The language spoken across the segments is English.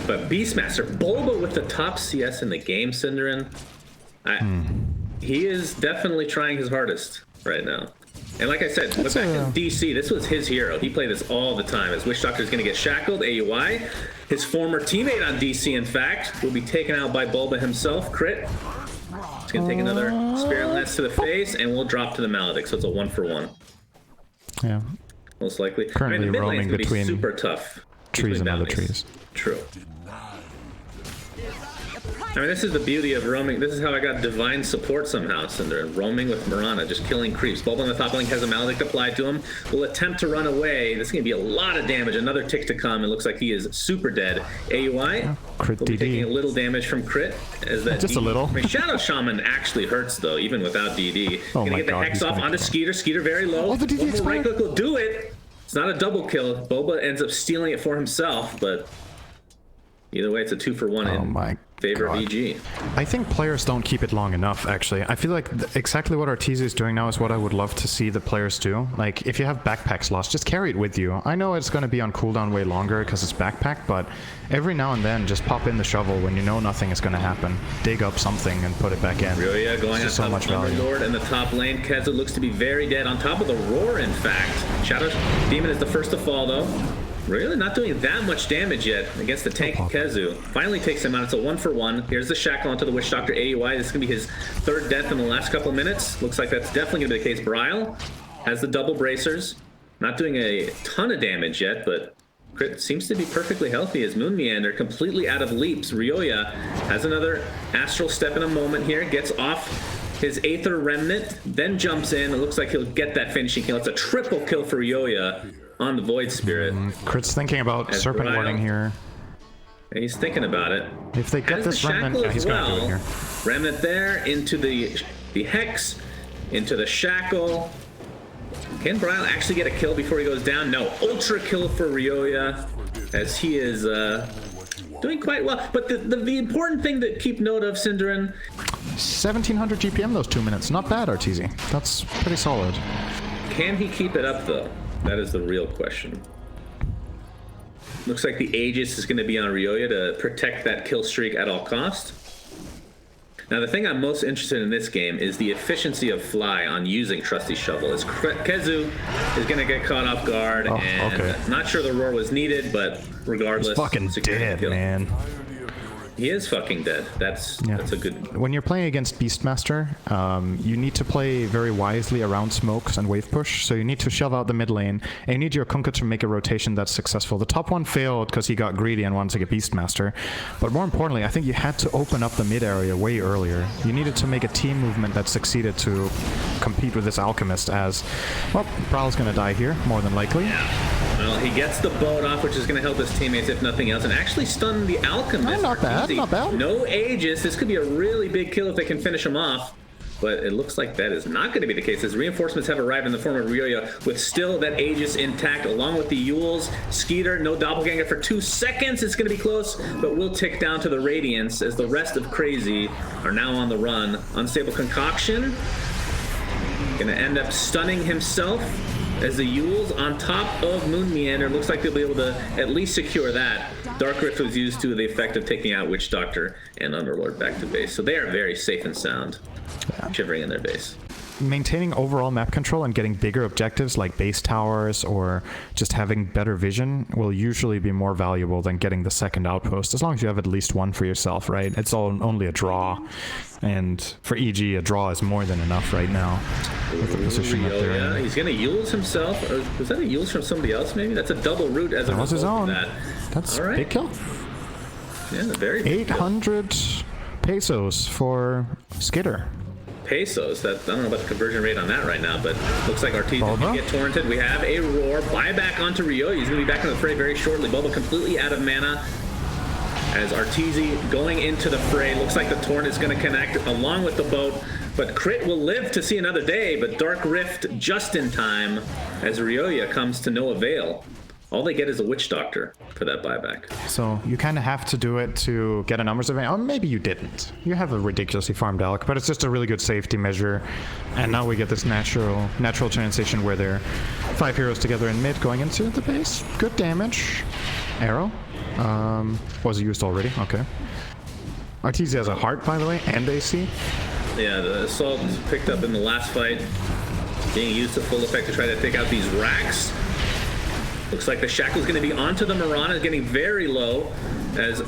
But Beastmaster, Bulba with the top CS in the game, Cinderin. He is definitely trying his hardest right now. And like I said, look back in DC, this was his hero. He played this all the time. As Witch Doctor is going to get shackled, AUI. His former teammate on DC, in fact, will be taken out by Bulba himself. Crit. He's going to take another Spirit Lance to the face, and we'll drop to the Maledict. So it's a 1-for-1. Yeah. Most likely. Currently the roaming between super tough. trees and other trees. True. I mean, this is the beauty of roaming. This is how I got divine support somehow, Cinder. Roaming with Mirana, just killing creeps. Bulba on the top lane has a Maledict applied to him. Will attempt to run away. This is going to be a lot of damage. Another tick to come. It looks like he is super dead. AUI Crit will be DD. taking a little damage from Crit. As that Just DD. a little. I mean, Shadow Shaman actually hurts, though, even without DD. Oh Going to my get the God, Hex he's off gonna onto kill. Skeeter. Skeeter very low. Oh, the DD One more expired. right click will do it. It's not a double kill. Boba ends up stealing it for himself, but either way, it's a 2-for-1 in favor of EG. I think players don't keep it long enough, actually. I feel like exactly what Arteezy is doing now is what I would love to see the players do. Like, if you have backpack slots, just carry it with you. I know it's going to be on cooldown way longer because it's backpack, but every now and then, just pop in the shovel when you know nothing is going to happen. Dig up something and put it back in. Ryoya going on so top much of value. Lord in the top lane. Keza looks to be very dead. On top of the Roar, in fact. Shadow Demon is the first to fall, though. Really not doing that much damage yet against the tank Kezu. Finally takes him out. It's a 1-for-1. Here's the shackle onto the Witch Doctor AUI. This is going to be his third death in the last couple of minutes. Looks like that's definitely going to be the case. Bryle has the double bracers. Not doing a ton of damage yet, but Crit seems to be perfectly healthy as Moon Meander completely out of leaps. Ryoya has another Astral Step in a moment here. Gets off his Aether Remnant, then jumps in. It looks like he'll get that finishing kill. It's a triple kill for Ryoya on the Void Spirit. Crit's thinking about Serpent Warding here. And he's thinking about it. If they get this Remnant, yeah, he's going to do it here. Remnant there, into the Hex, into the Shackle. Can Bryle actually get a kill before he goes down? No. Ultra kill for Ryoya, as he is doing quite well. But the important thing to keep note of, Cinderin, 1700 GPM those 2 minutes. Not bad, Arteezy. That's pretty solid. can he keep it up, though? That is the real question. Looks like the Aegis is going to be on Ryoya to protect that kill streak at all cost. Now, the thing I'm most interested in this game is the efficiency of Fly on using Trusty Shovel. As Kezu is going to get caught off guard, and not sure the roar was needed, but regardless, he's fucking dead, man. He is fucking dead. That's a good... When you're playing against Beastmaster, you need to play very wisely around smokes and wave push, so you need to shove out the mid lane, and you need your Kunkka to make a rotation that's successful. The top one failed because he got greedy and wanted to get Beastmaster, but more importantly, I think you had to open up the mid area way earlier. You needed to make a team movement that succeeded to compete with this Alchemist as, well, Brawl's gonna die here, more than likely. Yeah. Well, he gets the boat off, which is going to help his teammates, if nothing else, and actually stun the Alchemist. Not bad, not bad. No Aegis. This could be a really big kill if they can finish him off. But it looks like that is not going to be the case, as reinforcements have arrived in the form of Ryoya, with still that Aegis intact, along with the Yules. Skeeter, no Doppelganger for 2 seconds. It's going to be close, but will tick down to the Radiance, as the rest of Crazy are now on the run. Unstable Concoction. Going to end up stunning himself, as the Yules on top of Moon Meander. Looks like they'll be able to at least secure that. Dark Rift was used to the effect of taking out Witch Doctor and Underlord back to base. So they are very safe and sound, shivering in their base. Maintaining overall map control and getting bigger objectives like base towers or just having better vision will usually be more valuable than getting the second outpost, as long as you have at least one for yourself, right? It's only a draw. And for EG, a draw is more than enough right now with the position that they're in. He's going to Yules himself. Or was that a Yules from somebody else, maybe? That's a double root as a result his own. of that. That's all right. Big kill. Yeah, very big 800 pesos for Skitter. Pesos. I don't know about the conversion rate on that right now, but looks like Arteezy can get torrented. We have a roar. Buyback onto Ryoya. He's going to be back in the fray very shortly. Boba completely out of mana. As Arteezy going into the fray. Looks like the Torrent is going to connect along with the boat. But Crit will live to see another day. But Dark Rift just in time as Ryoya comes to no avail. All they get is a Witch Doctor for that buyback. So you kind of have to do it to get a numbers advantage. Or maybe you didn't. You have a ridiculously farmed Alc, but it's just a really good safety measure. And now we get this natural transition where they're 5 heroes together in mid going into the base. Good damage. Arrow? Was used already? Okay. Arteezy has a heart, by the way, and AC. Yeah, the assault picked up in the last fight, being used to full effect to try to take out these racks. Looks like the Shackle's going to be onto the Mirana, getting very low, as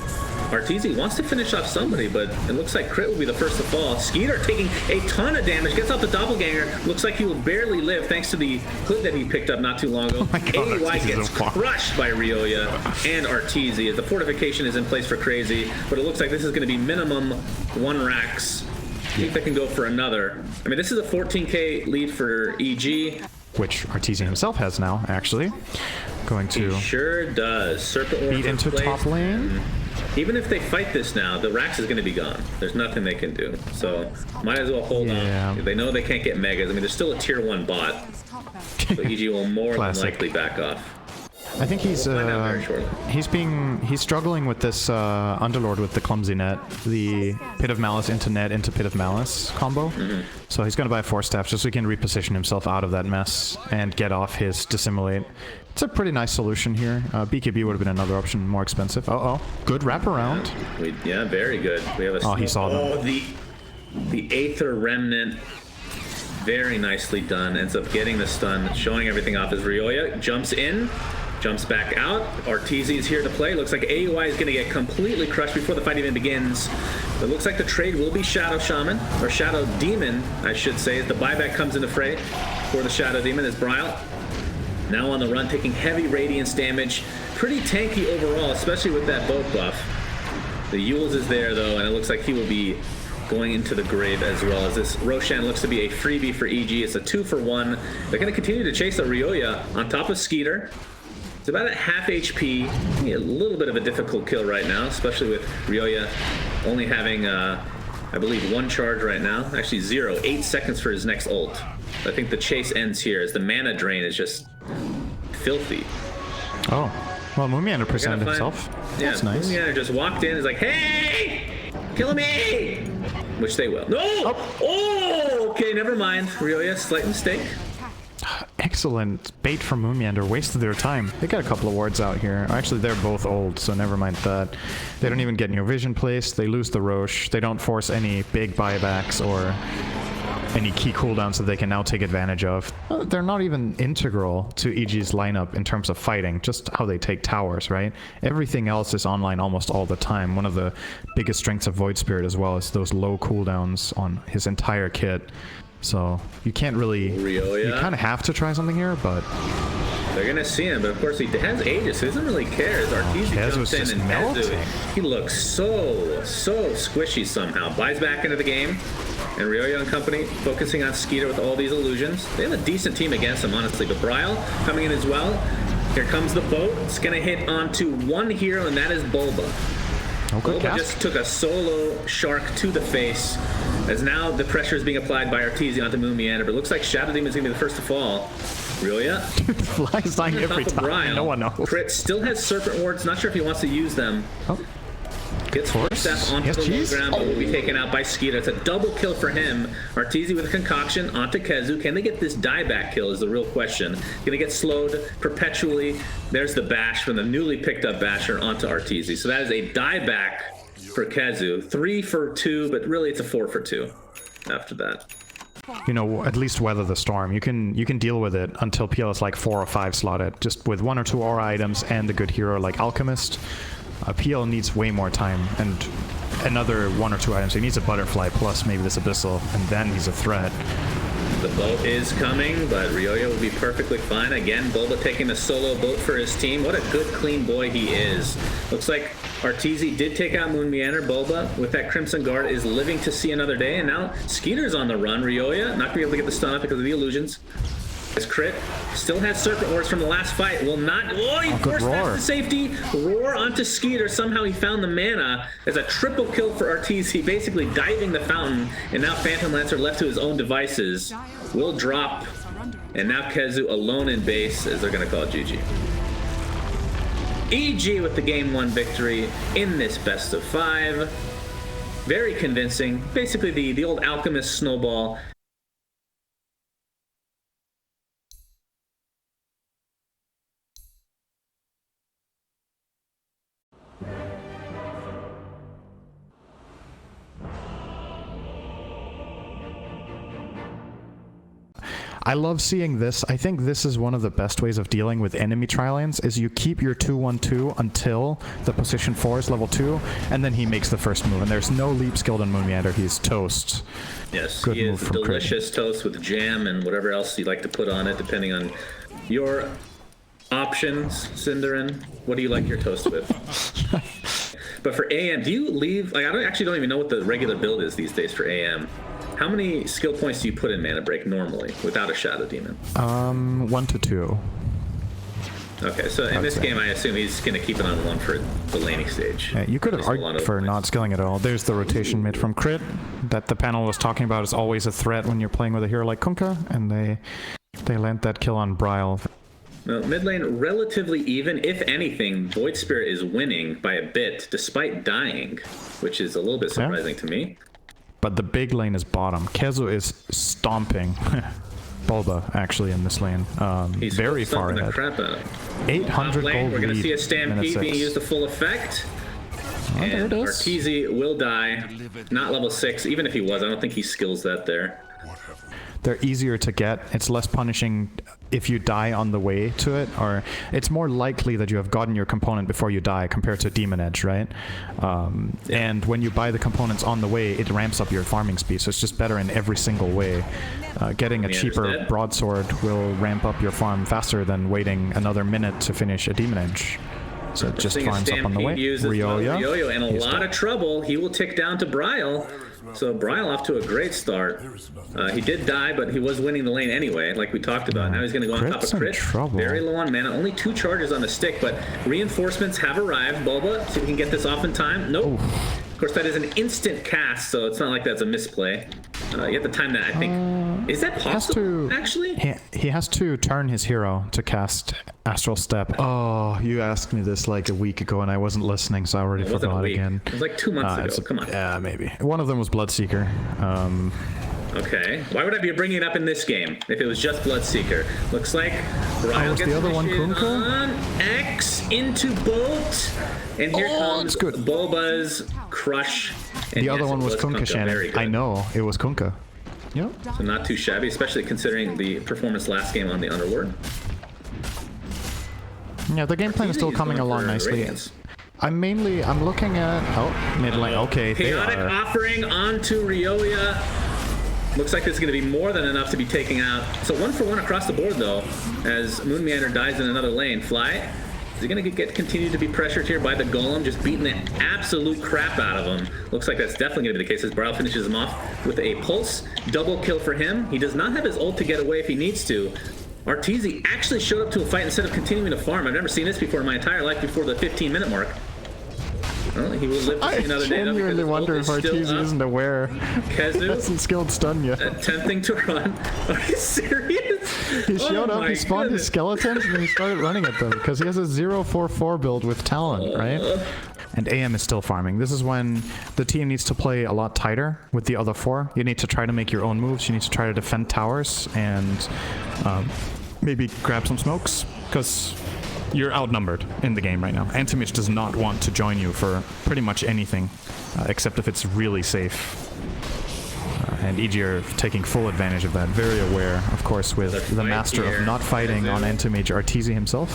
Arteezy wants to finish off somebody, but it looks like Crit will be the first to fall. Skeeter taking a ton of damage, gets off the Doppelganger. Looks like he will barely live thanks to the clip that he picked up not too long ago. Oh my God, AY gets so crushed by Ryoya and Arteezy, as the fortification is in place for Crazy, but it looks like this is going to be minimum 1 racks. I think they can go for another. I mean, this is a 14k lead for EG. Which Arteezy himself has now, actually. Going to... He sure does. Serpent Warp beat into top lane. Even if they fight this now, the Rax is going to be gone. There's nothing they can do. So, might as well hold on. They know they can't get Megas. I mean, there's still a tier 1 bot. So EG will more than likely back off. I think he's struggling with this Underlord with the clumsy net, the Pit of Malice into net into Pit of Malice combo. So he's going to buy 4 staffs just so he can reposition himself out of that mess and get off his Dissimulate. It's a pretty nice solution here. BKB would have been another option, more expensive. Good wraparound. Yeah, very good. We have a he saw them. The Aether Remnant. Very nicely done. Ends up getting the stun, showing everything off as Ryoya jumps in. Jumps back out. Arteezy is here to play. Looks like AUI is going to get completely crushed before the fight even begins. It looks like the trade will be Shadow Shaman, or Shadow Demon, I should say, as the buyback comes into fray for the Shadow Demon as Bryle. Now on the run, taking heavy Radiance damage. Pretty tanky overall, especially with that boat buff. The Yules is there, though, and it looks like he will be going into the grave as well, as this Roshan looks to be a freebie for EG. It's a 2-for-1. They're going to continue to chase the Ryoya on top of Skeeter. It's about at half HP. A little bit of a difficult kill right now, especially with Ryoya only having, I believe, 1 charge right now. Actually, 0. 8 seconds for his next ult. I think the chase ends here, as the mana drain is just filthy. Oh, well, Moonmeander presented himself. Yeah, that's nice. Moonmeander just walked in, is like, hey, kill me! Which they will. No! Oh, okay, never mind. Ryoya, slight mistake. Excellent bait from Moonmeander. Wasted their time. They got a couple of wards out here. Actually, they're both old, so never mind that. They don't even get New Vision placed. They lose the Roche. They don't force any big buybacks or any key cooldowns that they can now take advantage of. They're not even integral to EG's lineup in terms of fighting, just how they take towers, right? Everything else is online almost all the time. One of the biggest strengths of Void Spirit as well is those low cooldowns on his entire kit. So you can't really... Ryoya. You kind of have to try something here, but... They're going to see him, but of course he has Aegis, so he doesn't really care. As Arteezy jumps in and Kezu, he looks so squishy somehow. Buys back into the game, and Ryoya and company focusing on Skeeter with all these illusions. They have a decent team against him, honestly, but Bryle coming in as well. Here comes the boat. It's going to hit onto one hero, and that is Bulba. Bulba just took a solo shark to the face, as now the pressure is being applied by Arteezy onto Moonmeander, but it looks like Shadow Demon is going to be the first to fall. Ryoya. Flies dying every time. No one knows. Crit still has Serpent Wards. Not sure if he wants to use them. Gets step onto the low ground, but will be taken out by Skeeter. It's a double kill for him. Arteezy with a concoction onto Kezu. Can they get this dieback kill is the real question. Gonna get slowed perpetually. There's the bash from the newly picked up basher onto Arteezy. So that is a dieback for Kezu. 3 for 2, but really it's a 4 for 2 after that. You know, at least weather the storm. You can deal with it until PL is like 4 or 5 slotted. Just with 1 or 2 aura items and the good hero like Alchemist. PL needs way more time and another 1 or 2 items. He needs a Butterfly plus maybe this Abyssal, and then he's a threat. The boat is coming, but Ryoya will be perfectly fine. Again, Bulba taking the solo boat for his team. What a good, clean boy he is. Looks like Arteezy did take out Moonmeander. Bulba, with that Crimson Guard, is living to see another day, and now Skeeter's on the run. Ryoya, not going to be able to get the stun up because of the illusions. His crit still has Serpent Wars from the last fight. Will not. Oh, he forced that to safety. Roar onto Skeeter. Somehow he found the mana as a triple kill for Arteezy, basically diving the fountain. And now Phantom Lancer left to his own devices will drop. And now Kezu alone in base, as they're going to call it GG. EG with the game 1 victory in this best of 5. Very convincing. Basically the old Alchemist snowball. I love seeing this. I think this is one of the best ways of dealing with enemy tri-lanes, is you keep your 2-1-2 until the position 4 is level 2, and then he makes the first move. And there's no leap skilled on Moon Meander. He's toast. Yes, Good he move is from delicious toast with jam and whatever else you like to put on it, depending on your options, Cinderin. What do you like your toast with? But for AM, do you leave... Like, I actually don't even know what the regular build is these days for AM. How many skill points do you put in Mana Break normally without a Shadow Demon? 1 to 2. Okay, so in this game, I assume he's going to keep it on 1 for the laning stage. Yeah, you could have argued for not skilling at all. There's the rotation mid from Crit that the panel was talking about is always a threat when you're playing with a hero like Kunkka, and they land that kill on Bryle. Well, mid lane relatively even. If anything, Void Spirit is winning by a bit despite dying, which is a little bit surprising to me. But the big lane is bottom. Kezu is stomping Bulba, actually, in this lane. He's very far ahead. The crap out of him. 800 lane, gold we're going to lead, see a Stampede being used to full effect. Oh, and there it is. Arteezy will die. Not level 6. Even if he was, I don't think he skills that there. They're easier to get. It's less punishing if you die on the way to it, or it's more likely that you have gotten your component before you die compared to Demon Edge, right? And when you buy the components on the way, it ramps up your farming speed, so it's just better in every single way. Getting a cheaper broadsword will ramp up your farm faster than waiting another minute to finish a Demon Edge. So it just farms up on the way. Ryoyo in a lot of trouble. He will tick down to Bryle. So Bryle off to a great start. He did die, but he was winning the lane anyway, like we talked about. Now he's going to go on top of Crit. Very low on mana. Only 2 charges on the stick, but reinforcements have arrived. Bulba, see if we can get this off in time. Nope. Of course, that is an instant cast, so it's not like that's a misplay. You have to time that, I think. Is that possible, actually? He has to turn his hero to cast Astral Step. Oh, you asked me this like a week ago, and I wasn't listening, so I already forgot again. It was like 2 months ago. Come on. Yeah, maybe. One of them was Bloodseeker. Okay. Why would I be bringing it up in this game if it was just Bloodseeker? Looks like Bryle gets the other one Kunkka? on X into boat. And here comes Bulba's crush. And the other one was Kunkka, Shannon. I know. It was Kunkka. Yep. So not too shabby, especially considering the performance last game on the Underworld. Yeah, the game plan is still coming along nicely. I'm looking at... mid lane. Okay, Chaotic offering onto Ryoya. Looks like this is going to be more than enough to be taken out. So 1 for 1 across the board, though, as Moon Meander dies in another lane. Fly, is he going to continue to be pressured here by the Golem, just beating the absolute crap out of him? Looks like that's definitely going to be the case as Bryle finishes him off with a pulse. Double kill for him. He does not have his ult to get away if he needs to. Arteezy actually showed up to a fight instead of continuing to farm. I've never seen this before in my entire life before the 15-minute mark. Well, he will live to see another day. I genuinely wonder if Arteezy isn't aware. Kezu He hasn't skilled stun yet. Attempting to run. Are you serious? He showed up, he spawned his skeletons, and then he started running at them because he has a 0-4-4 build with Talon, right? And AM is still farming. This is when the team needs to play a lot tighter with the other 4. You need to try to make your own moves. You need to try to defend towers and maybe grab some smokes because you're outnumbered in the game right now. Antimage does not want to join you for pretty much anything, except if it's really safe. And EG are taking full advantage of that. Very aware, of course, with the master of not fighting on Antimage, Arteezy himself.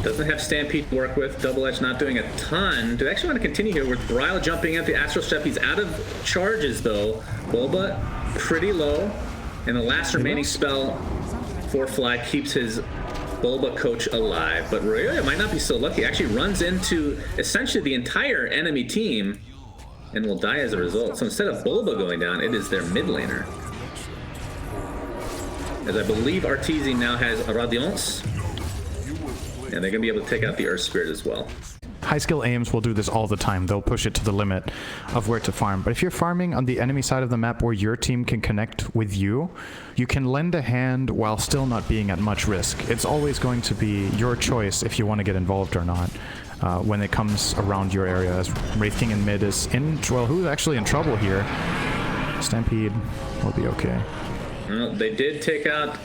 Doesn't have Stampede to work with. Double Edge not doing a ton. Do they actually want to continue here with Bryle jumping at the Astral Step? He's out of charges, though. Bulba pretty low. And the last remaining spell for Fly keeps his Bulba coach alive, but Ryoya might not be so lucky. Actually runs into essentially the entire enemy team and will die as a result. So instead of Bulba going down, it is their mid laner. As I believe Arteezy now has Radiance, and they're going to be able to take out the Earth Spirit as well. High skill AIMs will do this all the time. They'll push it to the limit of where to farm. But if you're farming on the enemy side of the map where your team can connect with you, you can lend a hand while still not being at much risk. It's always going to be your choice if you want to get involved or not when it comes around your area. As Wraith King in mid is in... Well, who's actually in trouble here? Stampede will be okay. Well, they did take out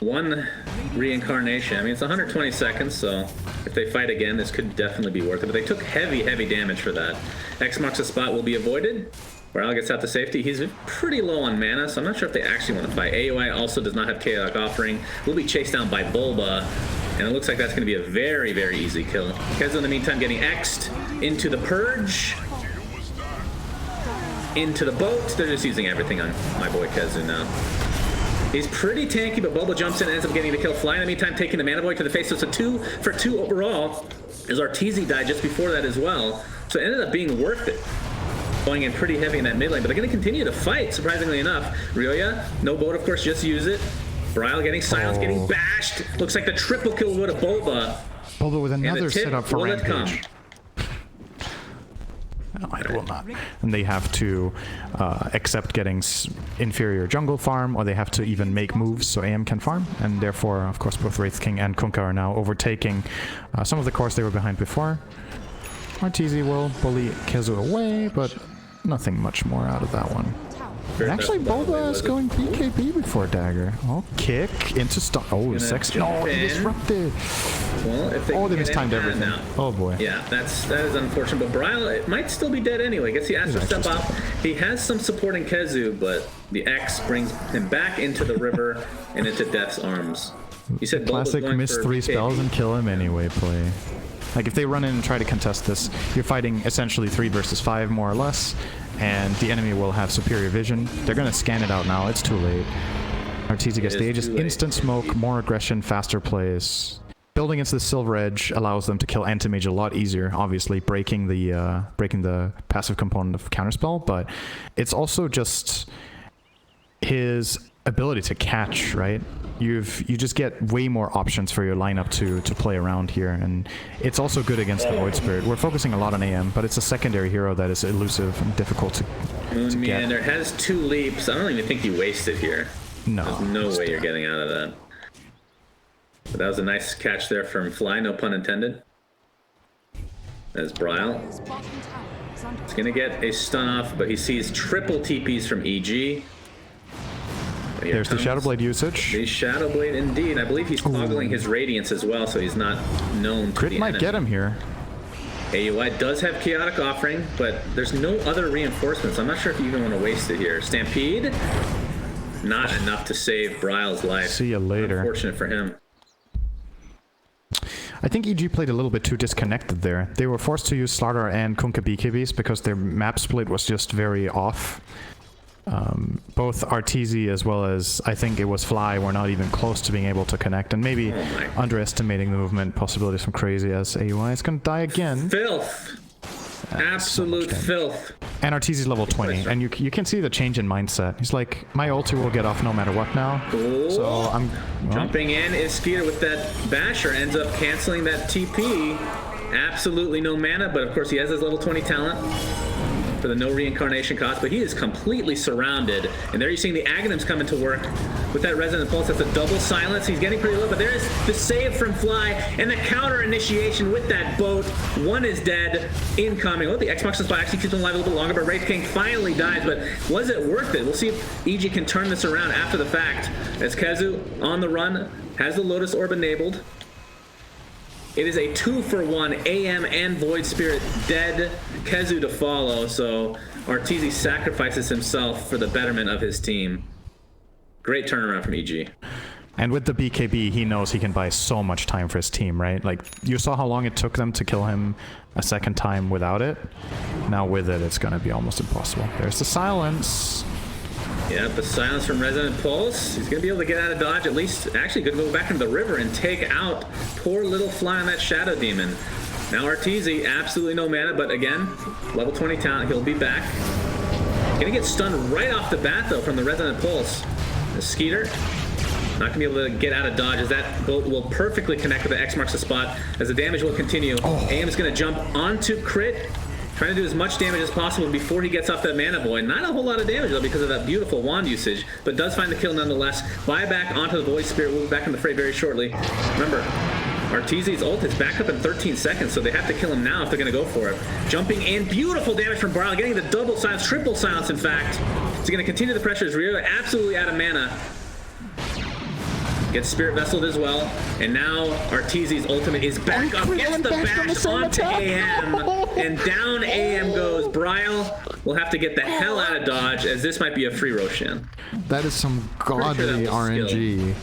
one reincarnation. I mean, it's 120 seconds, so if they fight again, this could definitely be worth it. But they took heavy, heavy damage for that. X marks the spot will be avoided. Brile gets out to safety. He's pretty low on mana, so I'm not sure if they actually want to fight. AOI also does not have Chaotic Offering. Will be chased down by Bulba, and it looks like that's going to be a very, very easy kill. Kezu in the meantime getting X'd into the Purge. Into the boat. They're just using everything on my boy Kezu now. He's pretty tanky, but Bulba jumps in and ends up getting the kill. Fly in the meantime, taking the Mana Boy to the face. So it's a 2 for 2 overall. As RTZ died just before that as well. So it ended up being worth it. Going in pretty heavy in that mid lane, but they're going to continue to fight, surprisingly enough. Ryoya, no boat, of course, just use it. Brile getting silenced, getting bashed. Looks like the triple kill will go to Bulba. Bulba with another setup for Rampage. No, I will not. And they have to accept getting inferior jungle farm, or they have to even make moves so AM can farm. And therefore, of course, both Wraith King and Kunkka are now overtaking some of the cores they were behind before. RTZ will bully Kezu away, but nothing much more out of that one. And actually, Bulba is going BKB before Dagger. Oh, kick into stun. Oh, sex. No, he disrupted. Well, if they they mistimed everything. Now. Oh boy. Yeah, that is unfortunate. But Brile, it might still be dead anyway. Gets the Astro Step off. He has some supporting Kezu, but the X brings him back into the river and into Death's arms. You said classic miss 3 spells and kill him anyway play. Like if they run in and try to contest this, you're fighting essentially 3 versus 5 more or less, and the enemy will have superior vision. They're gonna scan it out now. It's too late. RTZ gets the Aegis, instant smoke, more aggression, faster plays. Building into the Silver Edge allows them to kill Anti-Mage a lot easier, obviously breaking the passive component of Counterspell, but it's also just his ability to catch, right? You just get way more options for your lineup to play around here, and it's also good against the Void Spirit. We're focusing a lot on AM, but it's a secondary hero that is elusive and difficult to get. Moonmeander has 2 leaps. I don't even think you wasted here. No. There's no way you're getting out of that. But that was a nice catch there from Fly, no pun intended. As Brile. He's gonna get a stun off, but he sees triple TPs from EG. There's the Shadow Blade usage. The Shadow Blade, indeed. I believe he's toggling his Radiance as well, so he's not known to Crit the might enemy. get him here. AUI does have Chaotic Offering, but there's no other reinforcements. I'm not sure if you even want to waste it here. Stampede, not enough to save Brile's life. See you later. Unfortunate for him. I think EG played a little bit too disconnected there. They were forced to use Slardar and Kunkka BKBs because their map split was just very off. Both RTZ as well as I think it was Fly were not even close to being able to connect, and maybe underestimating the movement possibilities from Crazy as AUI is going to die again. Filth. Absolute filth. And RTZ's level 20, and you can see the change in mindset. He's like, my ulti will get off no matter what now. Ooh. So I'm jumping in is Skeeter with that basher, ends up canceling that TP. Absolutely no mana, but of course he has his level 20 talent for the no reincarnation cost, but he is completely surrounded. And there you're seeing the Aghanims coming to work with that Resonant Pulse. That's a double silence. He's getting pretty low, but there's the save from Fly and the counter initiation with that boat. One is dead, incoming. Oh, the Xbox Spy actually keeps him alive a little bit longer, but Wraith King finally dies, but was it worth it? We'll see if EG can turn this around after the fact, as Kezu on the run, has the Lotus Orb enabled. It is a 2-for-1, AM and Void Spirit dead, Kezu to follow, so RTZ sacrifices himself for the betterment of his team. Great turnaround from EG. And with the BKB, he knows he can buy so much time for his team, right? Like, you saw how long it took them to kill him a second time without it. Now with it, it's gonna be almost impossible. There's the silence. Yeah, the silence from Resonant Pulse. He's going to be able to get out of dodge, at least. Actually, going to go back into the river and take out poor little Fly on that Shadow Demon. Now RTZ, absolutely no mana, but again, level 20 talent. He'll be back. Going to get stunned right off the bat, though, from the Resonant Pulse. The Skeeter, not going to be able to get out of dodge, as that boat will perfectly connect with the X marks the spot, as the damage will continue. AM is going to jump onto Crit, trying to do as much damage as possible before he gets off that Mana Boy. Not a whole lot of damage, though, because of that beautiful wand usage, but does find the kill nonetheless. Buyback onto the Void Spirit. We'll be back in the fray very shortly. Remember, RTZ's ult is back up in 13 seconds, so they have to kill him now if they're going to go for it. Jumping in, beautiful damage from Brile, getting the double silence, triple silence, in fact. He's going to continue the pressure as Ryo absolutely out of mana. Gets Spirit Vesseled as well. And now RTZ's ultimate is back up. Gets the bash onto AM. And down AM goes. Bryle will have to get the hell out of dodge, as this might be a free Roshan. That is some godly RNG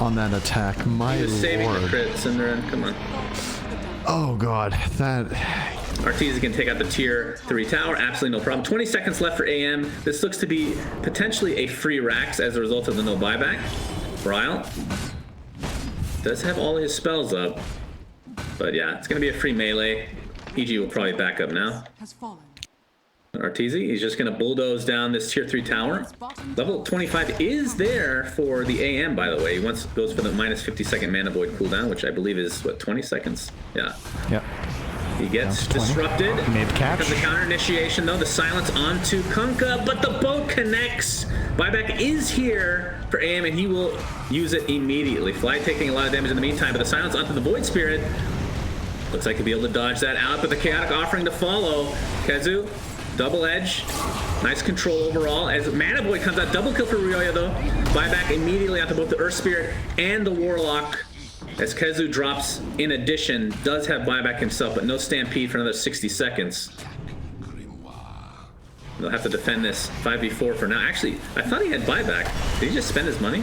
on that attack. My He was saving the lord. crit, Cinderin. Come on. Oh god, that... RTZ can take out the tier 3 tower, absolutely no problem. 20 seconds left for AM. This looks to be potentially a free Rax as a result of the no buyback. Bryle does have all his spells up, but yeah, it's going to be a free melee. EG will probably back up now. RTZ, he's just going to bulldoze down this tier 3 tower. Level 25 is there for the AM, by the way. He goes for the minus 50-second mana void cooldown, which I believe is, what, 20 seconds? Yeah. Yep. He gets disrupted. Mid-catch. Comes the counter initiation, though. The silence onto Kunkka, but the boat connects. Buyback is here for AM, and he will use it immediately. Fly taking a lot of damage in the meantime, but the silence onto the Void Spirit. Looks like he'll be able to dodge that out, but the Chaotic offering to follow. KheZu, double edge. Nice control overall. As Mana Void comes out, double kill for Ryoya, though. Buyback immediately onto both the Earth Spirit and the Warlock. As KheZu drops, in addition, does have buyback himself, but no Stampede for another 60 seconds. They'll have to defend this 5v4 for now. Actually, I thought he had buyback. Did he just spend his money?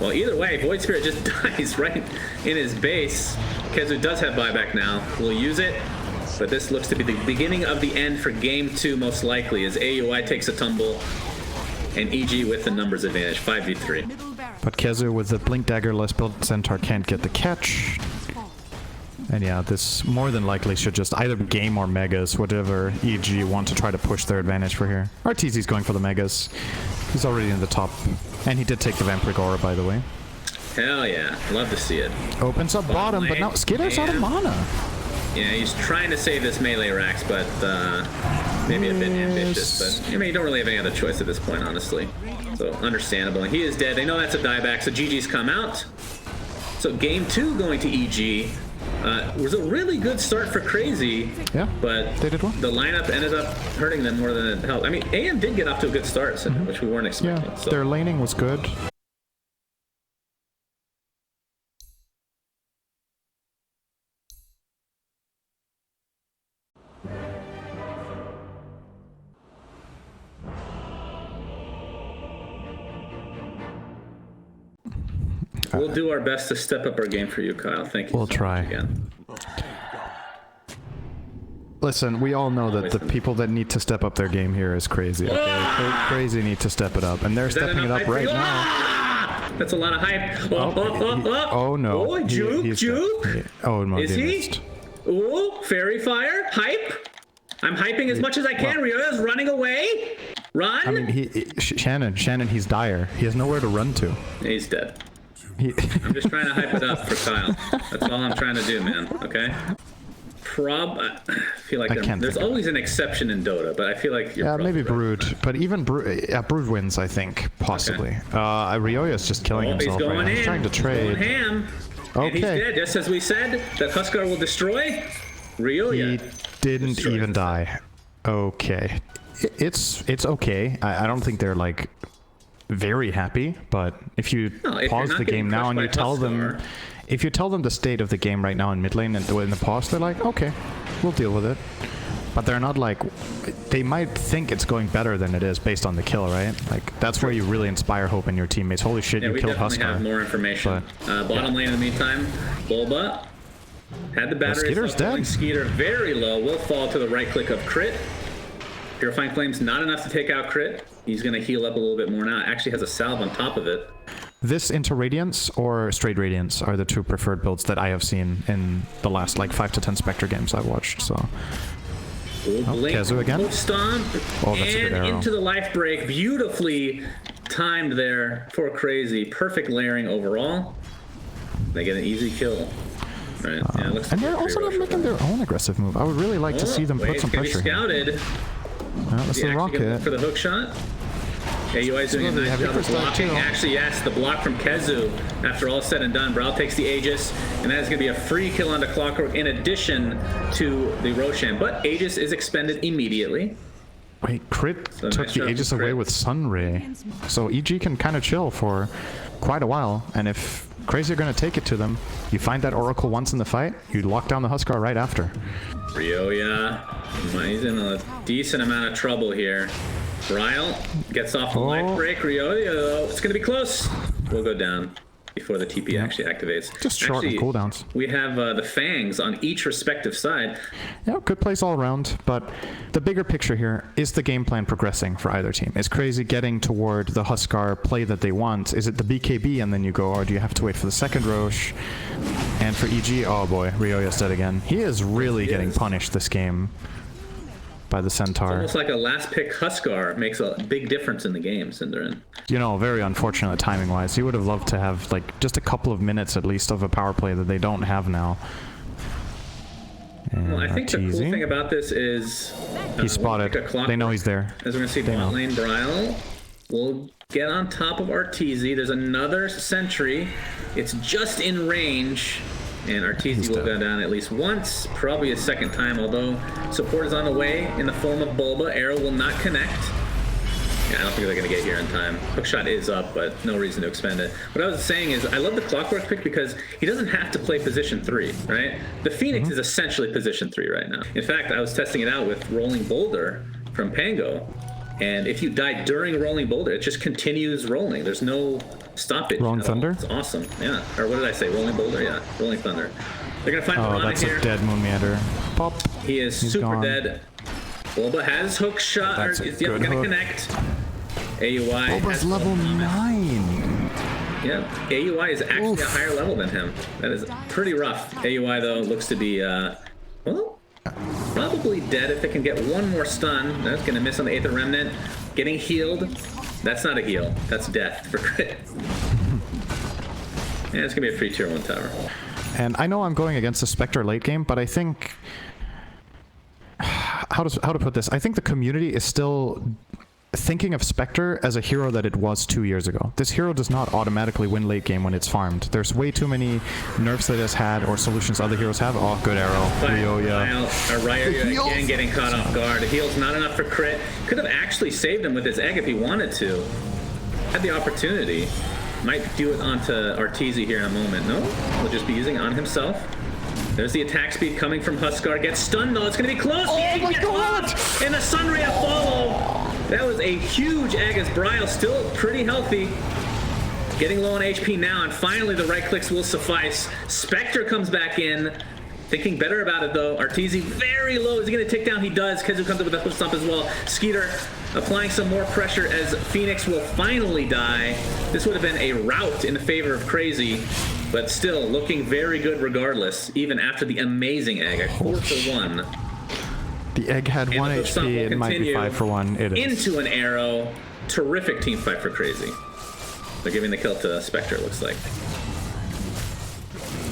Well, either way, Void Spirit just dies right in his base. KheZu does have buyback now. We'll use it, but this looks to be the beginning of the end for game 2, most likely, as AUI takes a tumble and EG with the numbers advantage, 5v3. But KheZu with the Blink Daggerless build Centaur can't get the catch. And yeah, this more than likely should just either game or Megas, whatever EG want to try to push their advantage for here. RTZ's going for the Megas. He's already in the top. And he did take the Vampiric Aura, by the way. Hell yeah, love to see it. Opens up bottom, but now Skitter's out of mana. Yeah, he's trying to save this melee Rax, but maybe a bit ambitious. But I mean, you don't really have any other choice at this point, honestly. So understandable. And he is dead. They know that's a dieback, so GG's come out. So game 2 going to EG. Was a really good start for Crazy. Yeah, but they did well. The lineup ended up hurting them more than it helped. I mean, AM did get off to a good start, which we weren't expecting. Yeah, so. their laning was good. We'll do our best to step up our game for you, Kyle. Thank you. We'll try. Again. Listen, we all know that the people that need to step up their game here is Crazy. Okay? Crazy need to step it up, and they're stepping it up right now. That's a lot of hype. Oh no. Oh, juke. Oh no. Is he? Oh, Fairy Fire. Hype. I'm hyping as much as I can. Ryoya's running away. Run. I mean, Shannon, he's dire. He has nowhere to run to. He's dead. I'm just trying to hype it up for Kyle. That's all I'm trying to do, man. Okay? I feel like there's always an exception in Dota, but I feel like you're maybe right. Brood, but even Brood wins, I think, possibly. Okay. Ryoya's just killing himself right now. He's trying to trade. He's going ham. Okay. And he's dead, just as we said. That Huskar will destroy. Ryoya. He didn't even die. Okay. It's okay. I don't think they're like very happy, but if you pause the game now and you tell them, if you tell them the state of the game right now in mid lane and in the pause, they're like, okay, we'll deal with it. But they're not like, they might think it's going better than it is based on the kill, right? Like that's where you really inspire hope in your teammates. Holy shit, you killed Huskar. Have more information. Bottom lane in the meantime, Bulba had the battery. Skeeter's dead. Skeeter very low. Will fall to the right click of crit. Purifying Flame's not enough to take out crit. He's going to heal up a little bit more now. Actually has a salve on top of it. This into Radiance or straight Radiance are the two preferred builds that I have seen in the last like 5 to 10 Spectre games I've watched. So, KheZu again. Stomp, oh, that's a good arrow. Into the life break. Beautifully timed there for Crazy. Perfect layering overall. They get an easy kill. Right. Yeah, it looks and they're also not making their own aggressive move. I would really like to see them put some pressure. Scouted. That's the rocket. For the hook shot. AUI's doing a nice job of blocking. Actually, yes, the block from KheZu. After all said and done, Brawl takes the Aegis, and that is going to be a free kill onto Clockwork in addition to the Roshan. But Aegis is expended immediately. Wait, Crit So took nice the job Aegis from away Crit. with Sunray. So EG can kind of chill for quite a while. And if Crazy are going to take it to them, you find that Oracle once in the fight, you lock down the Huskar right after. Ryoya, he's in a decent amount of trouble here. Ryle gets off the life break. Ryoya, though, it's going to be close. We'll go down before the TP actually activates. Just shorten cooldowns. We have the Fangs on each respective side. Yeah, good plays all around, but the bigger picture here is the game plan progressing for either team. Is Crazy getting toward the Huskar play that they want? Is it the BKB and then you go, or do you have to wait for the second Roche? And for EG, oh boy, Ryoya's dead again. He is really getting punished this game by the Centaur. Almost like a last pick Huskar makes a big difference in the game, Cinderin. You know, very unfortunate timing-wise. He would have loved to have, like, just a couple of minutes at least of a power play that they don't have now. And Well, I think the cool thing about this is... He's spotted. They know he's there. As we're going to see bot lane, Bryle will get on top of Arteezy. There's another sentry. It's just in range. And Arteezy will go down at least once, probably a second time, although support is on the way in the form of Bulba. Arrow will not connect. Yeah, I don't think they're going to get here in time. Hookshot is up, but no reason to expend it. What I was saying is I love the Clockwork pick because he doesn't have to play position 3, right? The Phoenix is essentially position 3 right now. In fact, I was testing it out with Rolling Boulder from Pango, and if you die during Rolling Boulder, it just continues rolling. There's no stoppage. Rolling Thunder? It's awesome, yeah. Or what did I say? Rolling Boulder? Yeah, Rolling Thunder. They're going to find Piranha that's here. a dead Moon Meander. Pop. He is He's super gone. dead. Bulba has hook shot. That's a Is good going to hook. connect. AUI. Bulba's has level no comment. 9. Yeah, AUI is actually a higher level than him. That is pretty rough. AUI, though, looks to be, well, probably dead if it can get one more stun. That's going to miss on the Aether Remnant. Getting healed. That's not a heal. That's death for crit. Yeah, it's going to be a free tier 1 tower. And I know I'm going against the Spectre late game, but I think... How to put this? I think the community is still thinking of Spectre as a hero that it was 2 years ago. This hero does not automatically win late game when it's farmed. There's way too many nerfs that it has had or solutions other heroes have. Oh, good arrow. Ryoya. Ryoya again getting caught off guard. The heal's not enough for crit. Could have actually saved him with his egg if he wanted to. Had the opportunity. Might do it onto Arteezy here in a moment. No, he'll just be using it on himself. There's the attack speed coming from Huskar. Gets stunned though. It's going to be close. Oh my god! And the Sunray a follow. That was a huge egg as Bryle still pretty healthy. Getting low on HP now, and finally the right clicks will suffice. Spectre comes back in. Thinking better about it though. Arteezy very low. Is he going to take down? He does. Kezu comes up with a foot stomp as well. Skeeter applying some more pressure as Phoenix will finally die. This would have been a rout in favor of Crazy, but still looking very good regardless, even after the amazing egg. A 4-for-1. The egg had And 1 the stomp will HP. It might be continue 5-for-1. It is. Into an arrow. Terrific team fight for Crazy. They're giving the kill to Spectre, it looks like.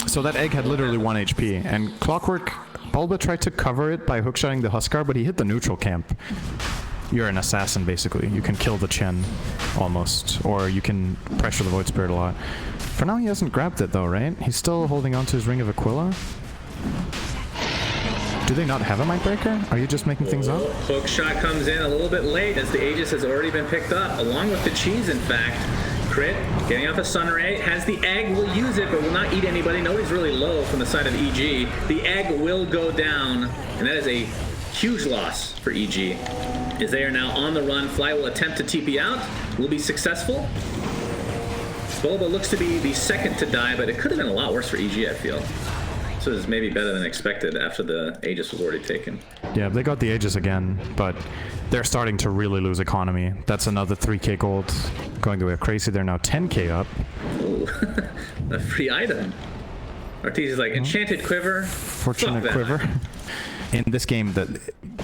So that egg had literally 1 HP, and Clockwork, Bulba tried to cover it by hookshotting the Huskar, but he hit the neutral camp. You're an assassin, basically. You can kill the Chen, almost, or you can pressure the Void Spirit a lot. For now, he hasn't grabbed it, though, right? He's still holding on to his Ring of Aquila. Do they not have a Might Breaker? Are you just making things up? Hook shot comes in a little bit late as the Aegis has already been picked up, along with the cheese, in fact. Crit, getting off a Sunray, has the egg, will use it, but will not eat anybody. Nobody's really low from the side of EG. The egg will go down, and that is a huge loss for EG. As they are now on the run, Fly will attempt to TP out, will be successful. Bulba looks to be the second to die, but it could have been a lot worse for EG, I feel. So this is maybe better than expected after the Aegis was already taken. Yeah, they got the Aegis again, but they're starting to really lose economy. That's another 3k gold going the way of Crazy. They're now 10k up. Ooh, a free item. Arteezy's like, Enchanted Quiver. Fortunate Fuck that. Quiver. In this game,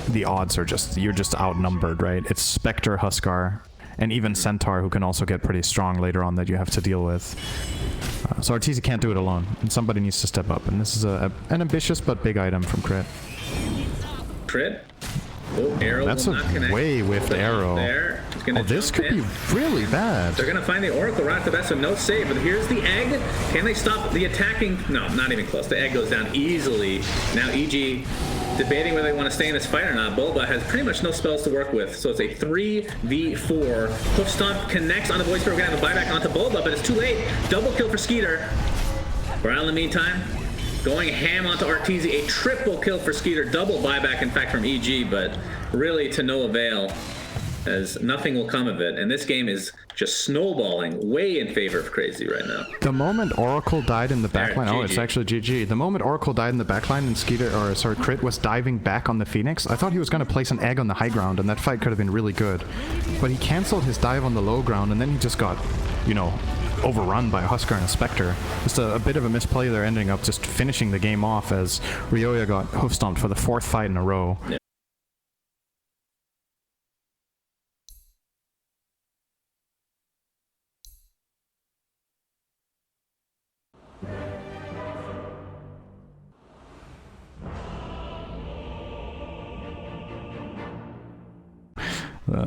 the odds are just, you're just outnumbered, right? It's Spectre, Huskar, and even Centaur, who can also get pretty strong later on that you have to deal with. So Arteezy can't do it alone, and somebody needs to step up. And this is an ambitious but big item from Crit. Crit. Oh, arrow That's will not connect. way whiffed arrow. There. It's gonna Oh, this jump could in. be really bad. They're going to find the Oracle right off the bat, so no save. But here's the egg. Can they stop the attacking? No, not even close. The egg goes down easily. Now EG debating whether they want to stay in this fight or not. Bulba has pretty much no spells to work with, so it's a 3v4. Hoof Stomp connects on the Voice Spirit. We're going to have a buyback onto Bulba, but it's too late. Double kill for Skeeter. Brown in the meantime, going ham onto Arteezy. A triple kill for Skeeter. Double buyback, in fact, from EG, but really to no avail, as nothing will come of it. And this game is just snowballing way in favor of Crazy right now. The moment Oracle died in the backline, oh, it's actually GG. The moment Oracle died in the backline and Skeeter, or sorry, Crit was diving back on the Phoenix, I thought he was going to place an egg on the high ground, and that fight could have been really good. But he canceled his dive on the low ground, and then he just got, you know, overrun by a Huskar and a Spectre. Just a bit of a misplay there, ending up just finishing the game off as Ryoya got hoof stomped for the 4th fight in a row. Yeah.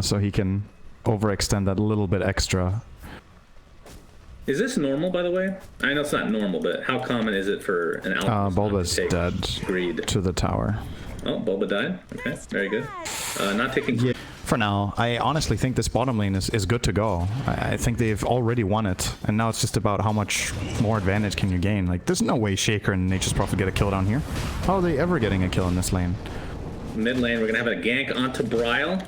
So he can overextend that a little bit extra. Is this normal, by the way? I know it's not normal, but how common is it for an alpha? Bulba's dead greed to the tower. Oh, Bulba died? Okay, very good. Not taking... Yeah. For now, I honestly think this bottom lane is good to go. I think they've already won it, and now it's just about how much more advantage can you gain. Like, there's no way Shaker and Nature's Prophet get a kill down here. How are they ever getting a kill in this lane? Mid lane, we're gonna have a gank onto Bryle.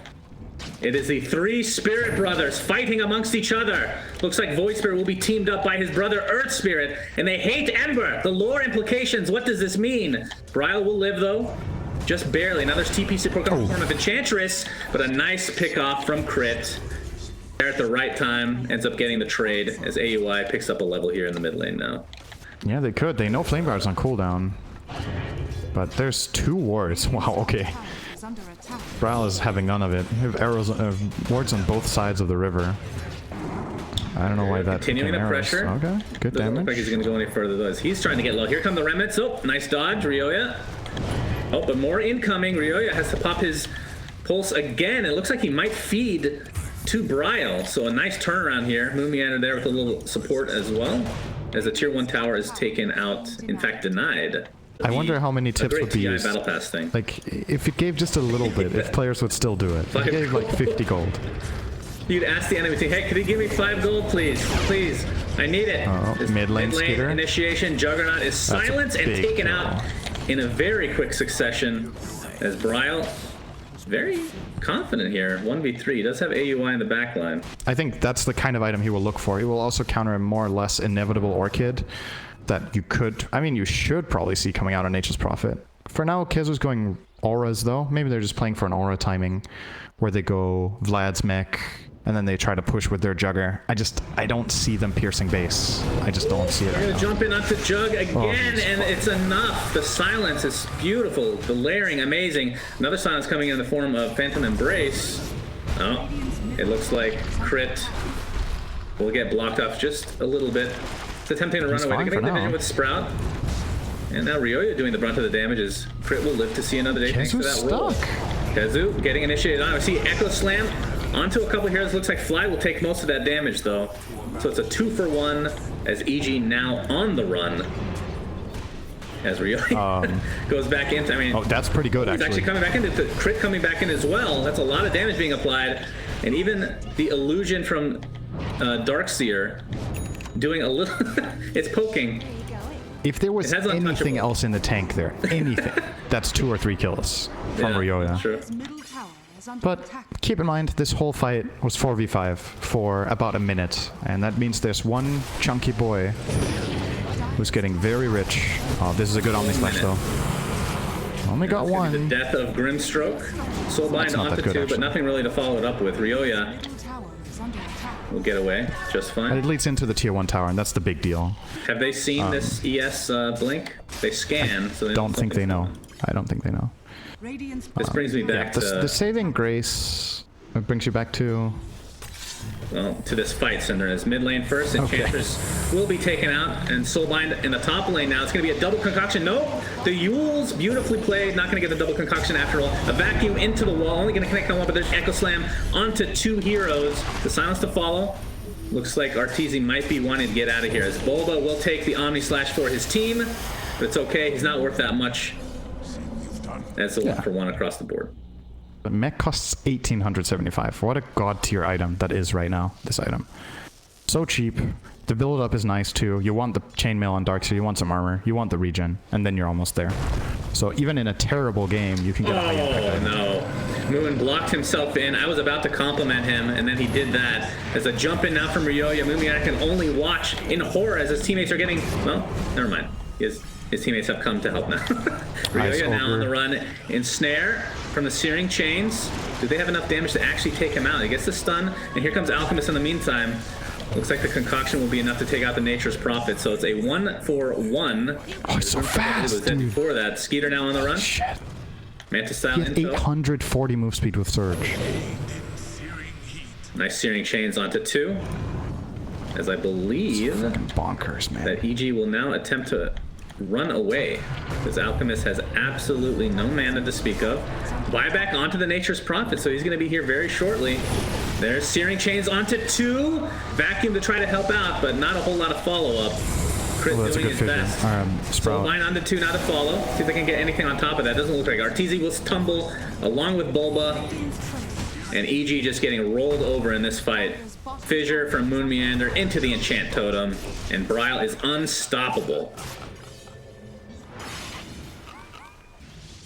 It is the 3 Spirit Brothers fighting amongst each other. Looks like Void Spirit will be teamed up by his brother Earth Spirit, and they hate Ember. The lore implications, what does this mean? Bryle will live, though. Just barely. Now there's TP support coming in the form of Enchantress, but a nice pick off from Crit. There at the right time, ends up getting the trade as AUI picks up a level here in the mid lane now. Yeah, they could. They know Flame Guard's on cooldown. But there's 2 wards. Wow, okay. Bryle is having none of it. We have arrows, wards on both sides of the river. I don't know why that. Continuing the pressure. Okay, good damage. Doesn't look like he's going to go any further though. He's trying to get low. Here come the remnants. Oh, nice dodge, Ryoya. Oh, but more incoming. Ryoya has to pop his pulse again. It looks like he might feed to Bryle. So a nice turnaround here. Moonmeander there with a little support as well, as the tier 1 tower is taken out. In fact, denied. I wonder how many tips would be used. Battle Pass thing. Like, if it gave just a little bit, if players would still do it. If it gave like 50 gold. You'd ask the enemy team, hey, could you give me 5 gold, please? Please, I need it. Mid lane Skeeter. Initiation, Juggernaut is silenced and taken out in a very quick succession, as Bryle is very confident here. 1v3, he does have AUI in the back line. I think that's the kind of item he will look for. He will also counter a more or less inevitable Orchid that you could, I mean, you should probably see coming out of Nature's Prophet. For now, Kezu's going auras though. Maybe they're just playing for an aura timing where they go Vlad's mech and then they try to push with their Jugger. I don't see them piercing base. I just don't see it. They're gonna jump in onto Jug again, and it's enough. The silence is beautiful. The layering, amazing. Another silence coming in the form of Phantom Embrace. Oh, it looks like Crit will get blocked off just a little bit. It's attempting to run away. They're getting the vision with Sprout. And now Ryoya doing the brunt of the damage as Crit will live to see another day thanks to that roll. Kezu getting initiated on. We see Echo Slam onto a couple of heroes. Looks like Fly will take most of that damage though. So it's a 2-for-1 as EG now on the run. As Ryoya goes back into, I mean... Oh, that's pretty good actually. He's actually coming back into the Crit coming back in as well. That's a lot of damage being applied. And even the illusion from Darkseer doing a little... it's poking. If there was anything else in the tank there, anything, that's 2 or 3 kills from Ryoya. True. But keep in mind, this whole fight was 4v5 for about a minute, and that means there's one chunky boy who's getting very rich. Oh, this is a good Omni Slash though. Only got one. The death of Grimstroke. Soulbind onto 2, but nothing really to follow it up with. Ryoya will get away just fine. And it leads into the tier 1 tower, and that's the big deal. Have they seen this ES blink? They scan, so they don't think they know. I don't think they know. This brings me back to... The Saving Grace brings you back to... Well, to this fight center as mid lane first. Enchantress will be taken out, and Soulbind in the top lane now. It's going to be a double concoction. Nope! The Yule's beautifully played. Not going to get the double concoction after all. A vacuum into the wall. Only going to connect on one, but there's Echo Slam onto 2 heroes. The silence to follow. Looks like Arteezy might be wanting to get out of here as Bulba will take the Omni Slash for his team, but it's okay. He's not worth that much. That's a 1-for-1 across the board. The mech costs 1,875. What a god tier item that is right now, this item. So cheap. The build up is nice too. You want the chainmail on Darkseer, you want some armor, you want the regen, and then you're almost there. So even in a terrible game, you can get a high impact. Oh no. Moon blocked himself in. I was about to compliment him, and then he did that. As a jump in now from Ryoya, Mumiana can only watch in horror as his teammates are getting, well, never mind. His teammates have come to help now. Ryoya now on the run. Ensnare from the Searing Chains. Do they have enough damage to actually take him out? He gets the stun, and here comes Alchemist in the meantime. Looks like the concoction will be enough to take out the Nature's Prophet, so it's a 1-for-1. Oh, he's so fast, dude. Before that, Skeeter now on the run. Shit. Mantis style He has info. 840 move speed with Surge. Nice Searing Chains onto 2. As I believe Fucking bonkers, man. that EG will now attempt to run away, because Alchemist has absolutely no mana to speak of. Buyback onto the Nature's Prophet, so he's going to be here very shortly. There's Searing Chains onto 2. Vacuum to try to help out, but not a whole lot of follow-up. Crit Oh, that's a doing good his figure. best. Sprout. Line onto 2 now to follow. See if they can get anything on top of that. Doesn't look like Arteezy will tumble along with Bulba. And EG just getting rolled over in this fight. Fissure from Moon Meander into the Enchant Totem. And Bryle is unstoppable.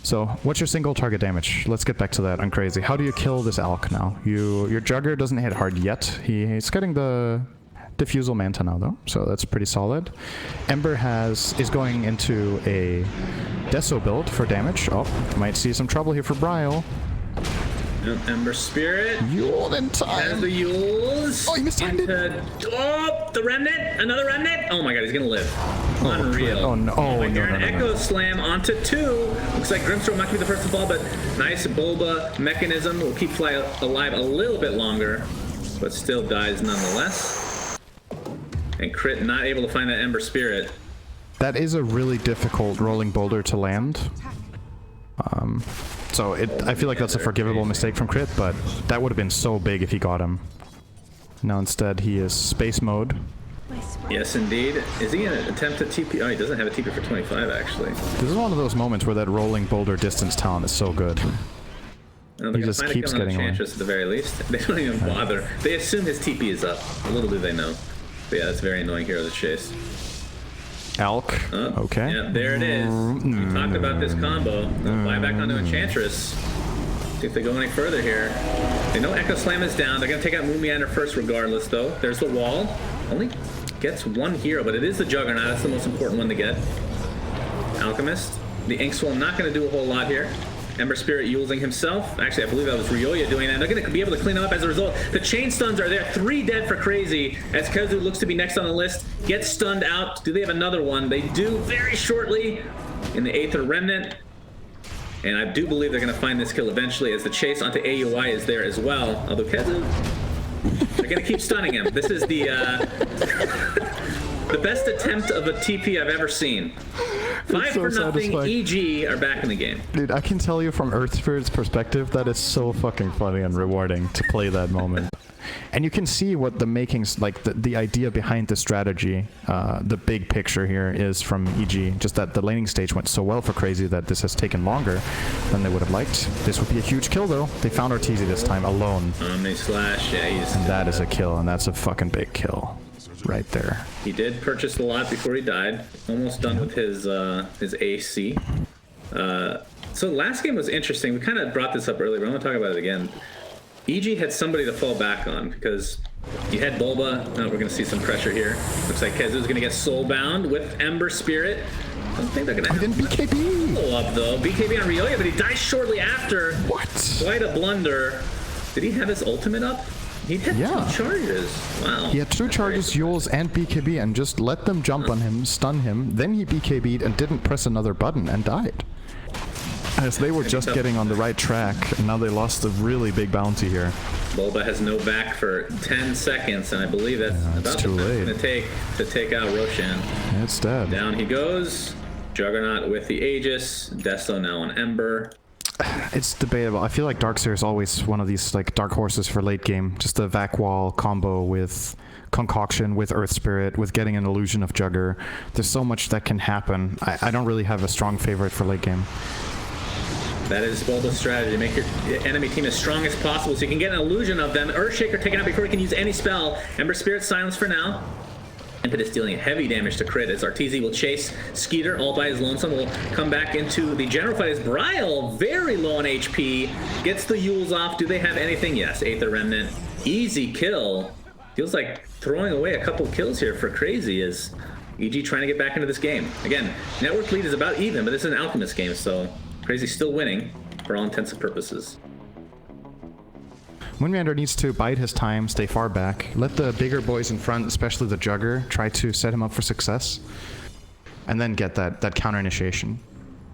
So, what's your single target damage? Let's get back to that on Crazy. How do you kill this Alk now? Your Jugger doesn't hit hard yet. He's getting the Diffusal Manta now, though, so that's pretty solid. Ember is going into a Deso build for damage. Oh, might see some trouble here for Bryle. Ember Spirit. Yule in Has time. the Yules. Oh, he mistimed it. Oh, the Remnant. Another Remnant. Oh my god, he's going to live. Unreal. Oh, no. Oh, my no, god, no. Echo Slam onto 2. Looks like Grimstorm might be the first to fall, but nice Bulba mechanism will keep Fly alive a little bit longer, but still dies nonetheless. And Crit not able to find that Ember Spirit. That is a really difficult rolling boulder to land. So I feel like that's a forgivable mistake from Crit, but that would have been so big if he got him. Now instead he is space mode. Yes, indeed. Is he going to attempt to TP? Oh, he doesn't have a TP for 25, actually. This is one of those moments where that rolling boulder distance talent is so good. No, He just keeps getting away. Enchantress at the very least. They don't even bother. They assume his TP is up. Little do they know. But yeah, that's very annoying hero to chase. Alk. Okay. Yeah, there it is. We talked about this combo. Fly back onto Enchantress. See if they go any further here. They know Echo Slam is down. They're going to take out Moon Meander first regardless, though. There's the wall. Only gets one hero, but it is the Juggernaut. That's the most important one to get. Alchemist. The Inkswell not going to do a whole lot here. Ember Spirit using himself. Actually, I believe that was Ryoya doing that. They're going to be able to clean up as a result. The chain stuns are there. 3 dead for Crazy as Kezu looks to be next on the list. Gets stunned out. Do they have another one? They do very shortly in the Aether Remnant. And I do believe they're going to find this kill eventually as the chase onto AUI is there as well. Although Kezu, they're going to keep stunning him. This is the the best attempt of a TP I've ever seen. 5 for nothing. EG are back in the game. Dude, I can tell you from Earth Spirit's perspective, that is so fucking funny and rewarding to play that moment. And you can see what the makings, like the idea behind the strategy, the big picture here is from EG. Just that the laning stage went so well for Crazy that this has taken longer than they would have liked. This would be a huge kill though. They found Arteezy this time alone. Omni Slash, yeah, he's... And that is a kill, and that's a fucking big kill. Right there. He did purchase the lot before he died. Almost done with his AC. So last game was interesting. We kind of brought this up earlier, but I'm going to talk about it again. EG had somebody to fall back on because you had Bulba. Now we're going to see some pressure here. Looks like Kezu's going to get soulbound with Ember Spirit. I don't think they're going to have BKB! follow up though. BKB on Ryoya, but he dies shortly after. What? Quite a blunder. Did he have his ultimate up? He had 2 charges. Wow. He had 2 charges, Yules and BKB, and just let them jump on him, stun him. Then he BKB'd and didn't press another button and died. As they were just getting on the right track, and now they lost a really big bounty here. Bulba has no back for 10 seconds, and I believe that's about too the time late. it's going to take out Roshan. It's dead. Down he goes. Juggernaut with the Aegis. Desto now on Ember. It's debatable. I feel like Darkseer is always one of these like dark horses for late game. Just the Vac Wall combo with Concoction, with Earth Spirit, with getting an illusion of Jugger. There's so much that can happen. I don't really have a strong favorite for late game. That is Bulba's strategy. Make your enemy team as strong as possible so you can get an illusion of them. Earthshaker taken out before he can use any spell. Ember Spirit silence for now. Impetus dealing heavy damage to crit as RTZ will chase Skeeter all by his lonesome. Will come back into the general fight as Bryal, very low on HP, gets the Yules off. Do they have anything? Yes, Aether Remnant. Easy kill. Feels like throwing away a couple kills here for Crazy as EG trying to get back into this game. Again, network lead is about even, but this is an Alchemist game, so Crazy's still winning for all intents and purposes. Moonrander needs to bide his time, stay far back, let the bigger boys in front, especially the Jugger, try to set him up for success, and then get that counter initiation.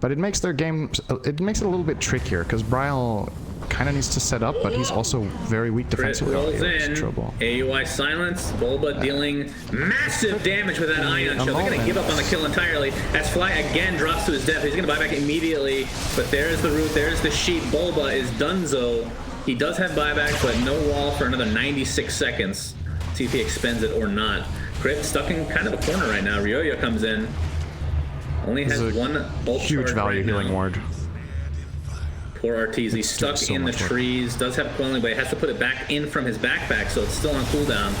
But it makes their game, it makes it a little bit trickier, because Bryal kind of needs to set up, but he's also very weak defensively. Rolls in. AUI silence. Bulba dealing massive damage with that Ion Shell. They're going to give up on the kill entirely as Fly again drops to his death. He's going to buy back immediately, but there's the root, there's the sheep. Bulba is donezo. He does have buyback, but no wall for another 96 seconds. See if he expends it or not. Crit stuck in kind of a corner right now. Ryoya comes in. Only has one ult huge value healing ward. Poor Arteezy stuck so in the trees. Does have quelling, but he has to put it back in from his backpack, so it's still on cooldown.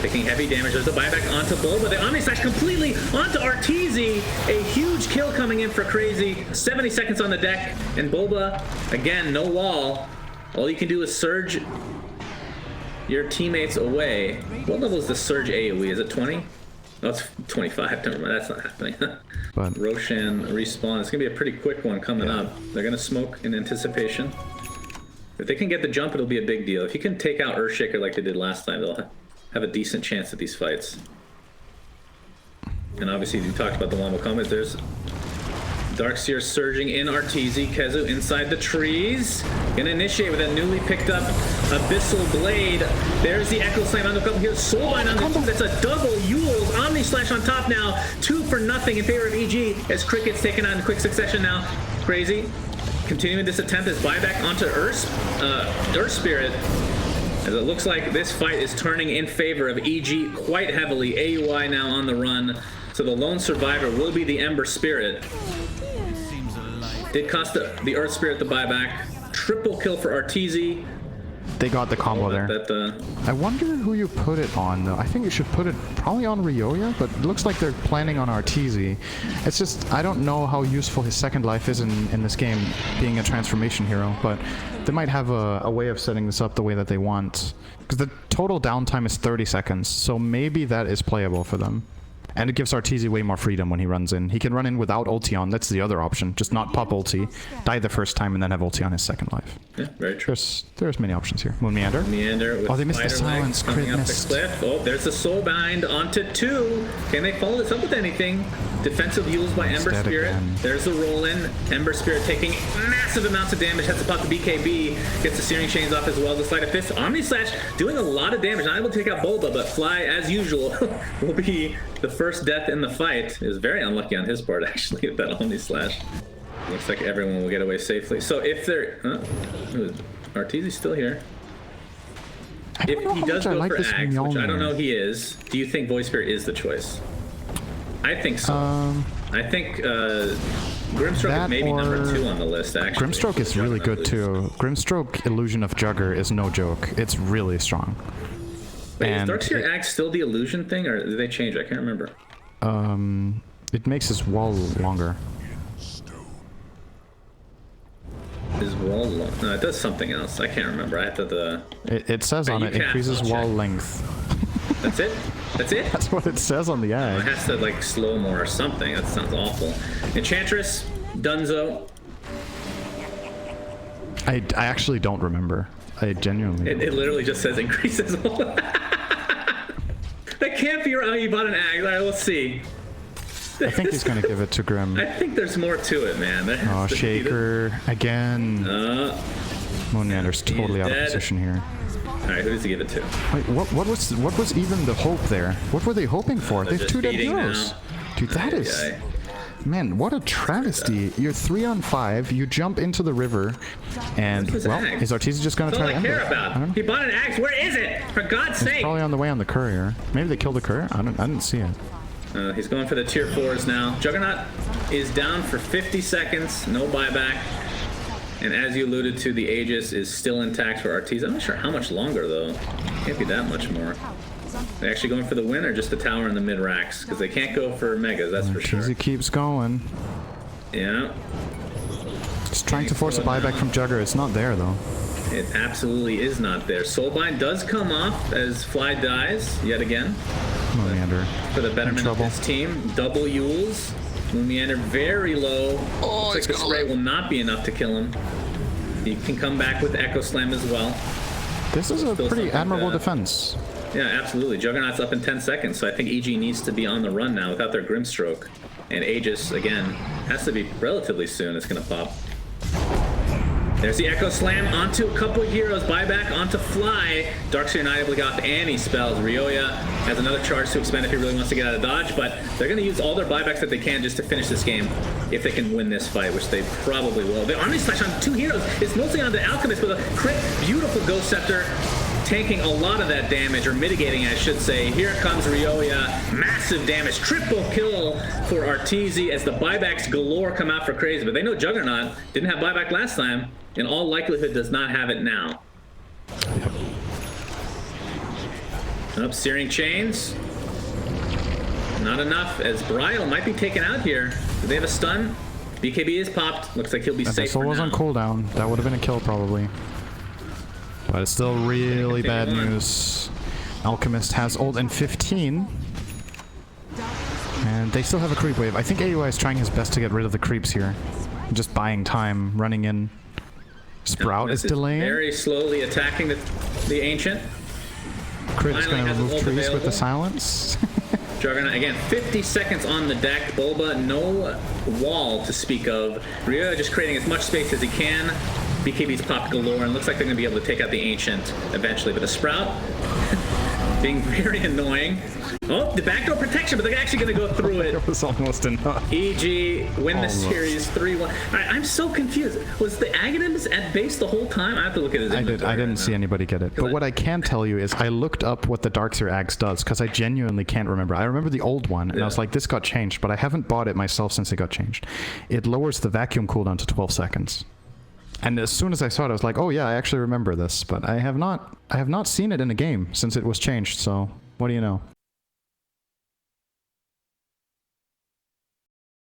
Taking heavy damage. There's a buyback onto Bulba. The Omni Slash completely onto Arteezy. A huge kill coming in for Crazy. 70 seconds on the deck, and Bulba, again, no wall. All you can do is surge your teammates away. What level is the surge AoE? Is it 20? Oh, it's 25. Never mind, that's not happening. But Roshan respawn. It's going to be a pretty quick one coming up. They're going to smoke in anticipation. If they can get the jump, it'll be a big deal. If you can take out Earthshaker like they did last time, they'll have a decent chance at these fights. And obviously, you talked about the Wombo Comet. There's Darkseer surging in Arteezy. Kezu inside the trees. Gonna initiate with that newly picked up Abyssal Blade. There's the Echo Slam on the couple here. Soulbind on the two. That's a double Yules. Omni Slash on top now. 2 for nothing in favor of EG as Cricket's taken on in quick succession now. Crazy. Continuing this attempt as buyback onto Earth Spirit. As it looks like this fight is turning in favor of EG quite heavily. AUI now on the run. So the lone survivor will be the Ember Spirit. Did cost the Earth Spirit the buyback. Triple kill for Arteezy. They got the combo there. I wonder who you put it on, though. I think you should put it probably on Ryoya, but it looks like they're planning on Arteezy. It's just, I don't know how useful his second life is in this game, being a transformation hero, but they might have a way of setting this up the way that they want. Because the total downtime is 30 seconds, so maybe that is playable for them. And it gives Arteezy way more freedom when he runs in. He can run in without ulti on. That's the other option. Just not pop ulti, die the first time, and then have ulti on his second life. Yeah, very true. There's many options here. Moon Meander. Meander with they missed the silence. Crit missed. The cliff. Oh, there's the Soulbind onto 2. Can they follow this up with anything? Defensive Yules by Ember Spirit. Again. There's the roll in. Ember Spirit taking massive amounts of damage. Has to pop the BKB. Gets the Searing Chains off as well. The Sleight of Fist. Omni Slash doing a lot of damage. Not able to take out Bulba, but Fly, as usual, will be the first death in the fight. Is very unlucky on his part, actually, with that Omni Slash. Looks like everyone will get away safely. So if they're... Arteezy's still here. If he does go for Axe, which I don't know he is, do you think Voice Spirit is the choice? I think so. I think Grimstroke is maybe number 2 on the list, actually. Grimstroke is really good, too. Grimstroke Illusion of Jugger is no joke. It's really strong. Wait, is Darkseer Axe still the illusion thing, or did they change it? I can't remember. It makes his wall longer. His wall long? No, it does something else. I can't remember. I have to It says on it, increases wall length. That's it? That's it? That's what it says on the ad. It has to, like, slow more or something. That sounds awful. Enchantress, Dunzo. I actually don't remember. I genuinely It literally just says increases wall. That can't be right. You bought an Axe. All right, let's see. I think he's going to give it to Grim. I think there's more to it, man. Oh, Shaker again. Moonander's totally out of position here. All right, who does he give it to? Wait, what was even the hope there? What were they hoping for? They have 2 dead heroes. Dude, that is... Man, what a travesty. You're 3-on-5, you jump into the river, and, well, is Arteezy just going to try to end it? That's all I care about. He bought an Axe. Where is it? For God's sake. It's probably on the way on the courier. Maybe they killed the courier? I didn't see it. He's going for the tier 4s now. Juggernaut is down for 50 seconds. No buyback. And as you alluded to, the Aegis is still intact for Arteezy. I'm not sure how much longer, though. Can't be that much more. They're actually going for the win or just the tower in the mid racks? Because they can't go for megas, that's for sure. Arteezy keeps going. Yeah. Just trying to force a buyback from Jugger. It's not there, though. It absolutely is not there. Soulbind does come off as Fly dies yet again. Moonmeander. For the betterment of his team. Double Yules. Moonmeander very low. Oh, Looks like the spray will not be enough to kill him. He can come back with Echo Slam as well. This is a pretty admirable defense. Yeah, absolutely. Juggernaut's up in 10 seconds, so I think EG needs to be on the run now without their Grimstroke. And Aegis, again, has to be relatively soon. It's going to pop. There's the Echo Slam onto a couple of heroes. Buyback onto Fly. Darkseer not able to get off any spells. Ryoya has another charge to expend if he really wants to get out of dodge, but they're going to use all their buybacks that they can just to finish this game if they can win this fight, which they probably will. The Omni Slash on 2 heroes. It's mostly on the Alchemist with a crit. Beautiful Ghost Scepter, tanking a lot of that damage, or mitigating, I should say. Here comes Ryoya. Massive damage. Triple kill for Arteezy as the buybacks galore come out for Crazy, but they know Juggernaut didn't have buyback last time. In all likelihood, does not have it now. Up, Searing Chains. Not enough, as Bryal might be taken out here. Do they have a stun? BKB is popped. Looks like he'll be safe for now. was on cooldown. That would have been a kill, probably. But it's still really bad news. Alchemist has ult in 15. And they still have a creep wave. I think AUI is trying his best to get rid of the creeps here. Just buying time, running in. Sprout is delaying. Very slowly attacking the Ancient. Crit is going to remove trees with the silence. Juggernaut, again, 50 seconds on the deck. Bulba, no wall to speak of. Ryoya just creating as much space as he can. BKB's popped galore, and looks like they're going to be able to take out the Ancient eventually. But the Sprout being very annoying. Oh, the backdoor protection, but they're actually going to go through it. It was almost enough. EG win the series 3-1. I'm so confused. Was the Aghanim's at base the whole time? I have to look at his inventory. I didn't see anybody get it. But what I can tell you is I looked up what the Darkseer Axe does, because I genuinely can't remember. I remember the old one, and I was like, this got changed, but I haven't bought it myself since it got changed. It lowers the vacuum cooldown to 12 seconds. And as soon as I saw it, I was like, oh yeah, I actually remember this. But I have not seen it in a game since it was changed, so what do you know?